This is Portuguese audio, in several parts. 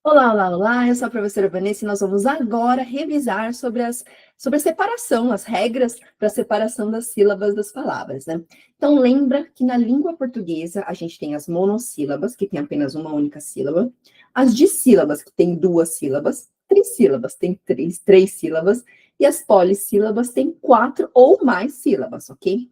Olá, olá, olá, eu sou a professora Vanessa e nós vamos agora revisar sobre a separação, as regras para a separação das sílabas das palavras, né? Então, lembra que na língua portuguesa a gente tem as monossílabas, que tem apenas uma única sílaba, as dissílabas, que tem duas sílabas, trissílabas, tem três sílabas, e as polissílabas têm quatro ou mais sílabas, ok?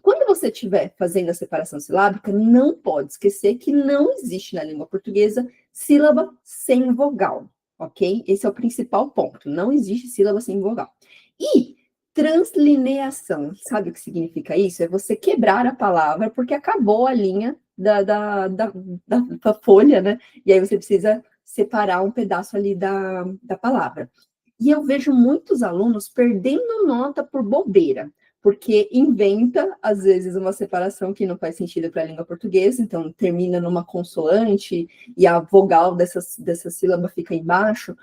Quando você estiver fazendo a separação silábica, não pode esquecer que não existe na língua portuguesa sílaba sem vogal, ok? Esse é o principal ponto. Não existe sílaba sem vogal. E translineação, sabe o que significa isso? É você quebrar a palavra porque acabou a linha da folha, né? E aí você precisa separar um pedaço ali da palavra. E eu vejo muitos alunos perdendo nota por bobeira, porque inventa, às vezes, uma separação que não faz sentido para a língua portuguesa, então termina numa consoante e a vogal dessa sílaba fica embaixo.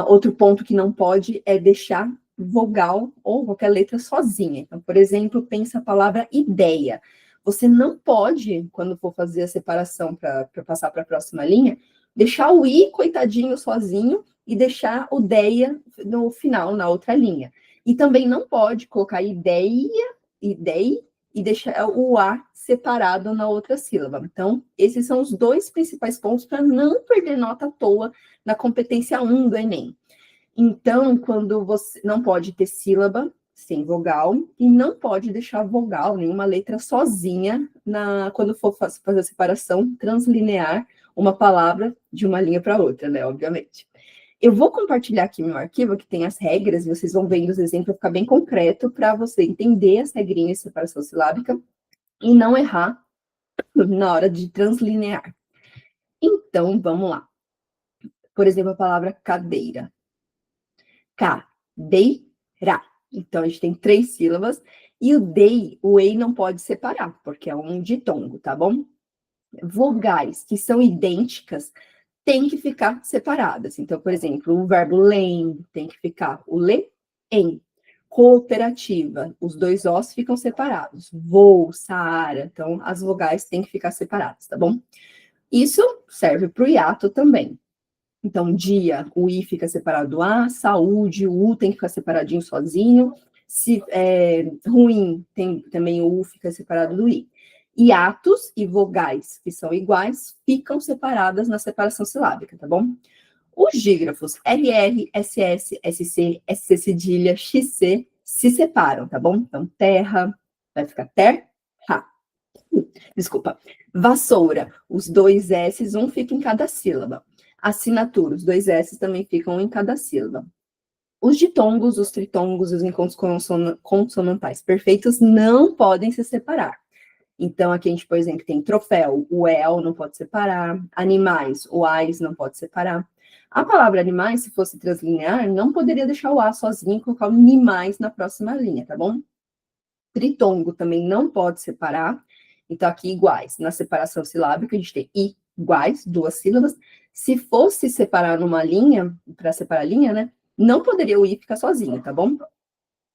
Outro ponto que não pode é deixar vogal ou qualquer letra sozinha. Então, por exemplo, pensa a palavra ideia. Você não pode, quando for fazer a separação para passar para a próxima linha, deixar o i, coitadinho, sozinho, e deixar o deia no final, na outra linha. E também não pode colocar ideia, idei, e deixar o A separado na outra sílaba. Então, esses são os dois principais pontos para não perder nota à toa na competência 1 do Enem. Então, quando você não pode ter sílaba sem vogal e não pode deixar vogal, nenhuma letra sozinha quando for fazer a separação translinear uma palavra de uma linha para outra, né? Obviamente. Eu vou compartilhar aqui meu arquivo, que tem as regras, e vocês vão vendo os exemplos, ficar bem concreto, para você entender as regrinhas de separação silábica e não errar na hora de translinear. Então, vamos lá. Por exemplo, a palavra cadeira. Cadeira. Então, a gente tem 3 sílabas, e o ei não pode separar, porque é um ditongo, tá bom? Vogais que são idênticas tem que ficar separadas. Então, por exemplo, o verbo lem tem que ficar o le, em. Cooperativa, os dois os ficam separados. Voo, Saara, então as vogais têm que ficar separadas, tá bom? Isso serve para o hiato também. Então, dia, o i fica separado do a, saúde, o u tem que ficar separadinho sozinho. Se é ruim, tem também o u fica separado do i. Hiatos e vogais que são iguais ficam separadas na separação silábica, tá bom? Os dígrafos RR, SS, SC, SC cedilha, XC se separam, tá bom? Então, terra vai ficar terra. Desculpa. Vassoura, os dois S's, um fica em cada sílaba. Assinatura, os dois S's também ficam em cada sílaba. Os ditongos, os tritongos, os encontros consonantais perfeitos não podem se separar. Então, aqui a gente, por exemplo, tem troféu, o el não pode separar, animais, o ais não pode separar. A palavra animais, se fosse translinear, não poderia deixar o a sozinho e colocar o nimais na próxima linha, tá bom? Tritongo também não pode separar. Então, aqui iguais. Na separação silábica, a gente tem iguais, 2 sílabas. Se fosse separar numa linha, para separar a linha, né? Não poderia o i ficar sozinho, tá bom?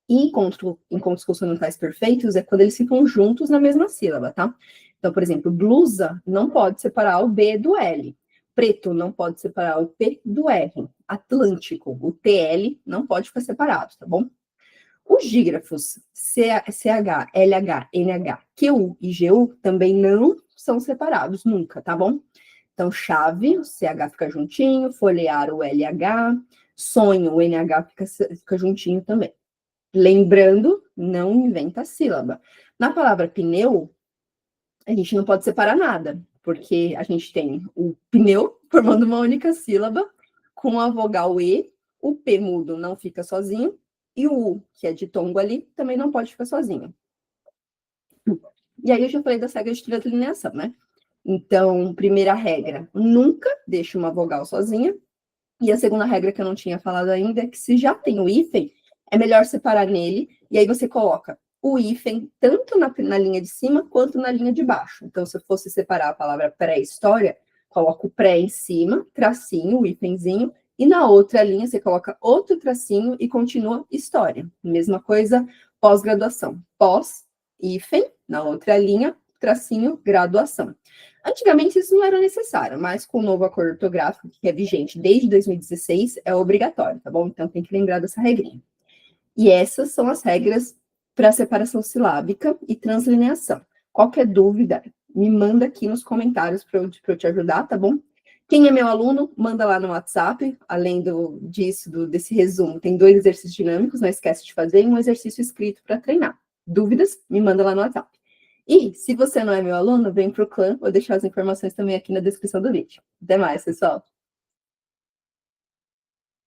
E encontros consonantais perfeitos é quando eles ficam juntos na mesma sílaba, tá? Então, por exemplo, blusa não pode separar o B do L. Preto não pode separar o P do R. Atlântico, o TL, não pode ficar separado, tá bom? Os dígrafos CH, LH, NH, QU e GU também não são separados nunca, tá bom? Então, chave, o CH fica juntinho, folhear o LH, sonho, o NH fica juntinho também. Lembrando, não inventa a sílaba. Na palavra pneu, a gente não pode separar nada, porque a gente tem o pneu formando uma única sílaba, com a vogal E, o P mudo não fica sozinho, e o U, que é ditongo ali, também não pode ficar sozinho. E aí eu já falei das regras de translineação, né? Então, primeira regra, nunca deixe uma vogal sozinha. E a segunda regra que eu não tinha falado ainda é que se já tem o hífen, é melhor separar nele, e aí você coloca o hífen tanto na linha de cima quanto na linha de baixo. Então, se eu fosse separar a palavra pré-história, coloca o pré em cima, tracinho, o hífenzinho, e na outra linha você coloca outro tracinho e continua história. Mesma coisa, pós-graduação. Pós, hífen, na outra linha, tracinho, graduação. Antigamente isso não era necessário, mas com o novo acordo ortográfico, que é vigente desde 2016, é obrigatório, tá bom? Então tem que lembrar dessa regrinha. E essas são as regras para separação silábica e translineação. Qualquer dúvida, me manda aqui nos comentários para eu te ajudar, tá bom? Quem é meu aluno, manda lá no WhatsApp. Além desse resumo, tem 2 exercícios dinâmicos, não esquece de fazer, e um exercício escrito para treinar. Dúvidas, me manda lá no WhatsApp. E, se você não é meu aluno, vem para o clã, vou deixar as informações também aqui na descrição do vídeo. Até mais, pessoal!